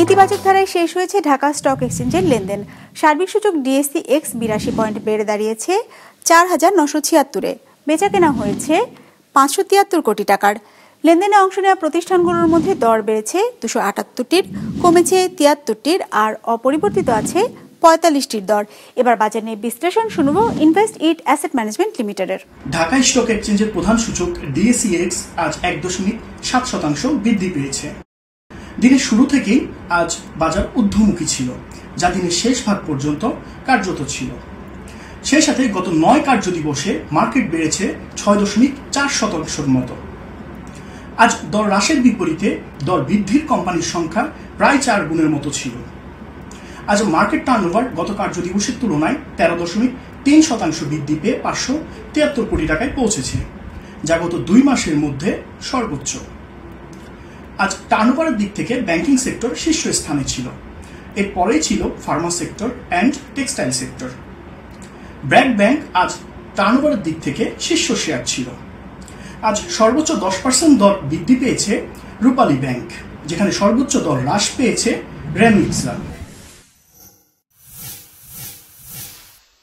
ইতিবাচক ধারায় শেষ হয়েছে ঢাকা স্টক এক্সচেঞ্জের লেনদেন। সার্বিক সূচক ডিএসসি এক্স 82 পয়েন্ট বেড়ে দাঁড়িয়েছে ৪,৯৭৬-এ। বেচাকেনা হয়েছে ৫৭৩ কোটি টাকার। লেনদেনে অংশ নেওয়া প্রতিষ্ঠানগুলোর মধ্যে দর বেড়েছে ২৭৮টির, কমেছে ৭৩টির, আর অপরিবর্তিত আছে ৪৫টির দর। এবার বাজার নিয়ে বিশ্লেষণ শুনব ইনভেস্ট ইট অ্যাসেট ম্যানেজমেন্ট লিমিটেডের। ঢাকা স্টক এক্সচেঞ্জের প্রধান সূচক ডিএসসি এক্স আজ ১.৭% বৃদ্ধি পেয়েছে। দিনের শুরু থেকেই আজ বাজার ঊর্ধ্বমুখী ছিল, যা দিনের শেষ ভাগ পর্যন্ত কার্যত ছিল। সেই সাথে গত ৯ কার্যদিবসে মার্কেট বেড়েছে ৬.৪%-র মতো। আজ দর হ্রাসের বিপরীতে দর বৃদ্ধির কোম্পানির সংখ্যা প্রায় ৪ গুণের মতো ছিল। আজ মার্কেট টার্নওভার গত কার্যদিবসের তুলনায় ১৩.৩% বৃদ্ধি পেয়ে ৫৭৩ কোটি টাকায় পৌঁছেছে, যা গত ২ মাসের মধ্যে সর্বোচ্চ। আজ টার্নওভারের দিক থেকে ব্যাংকিং সেক্টর শীর্ষস্থানে ছিল, এরপরেই ছিল Pharma sector and textile sector. BRAC bank আজ টার্নওভারের দিক থেকে শীর্ষ শেয়ার ছিল। আজ সর্বোচ্চ 10% দর বৃদ্ধি পেয়েছে রূপালী ব্যাংক, যেখানে সর্বোচ্চ দর হ্রাস পেয়েছে রেমিক্সা।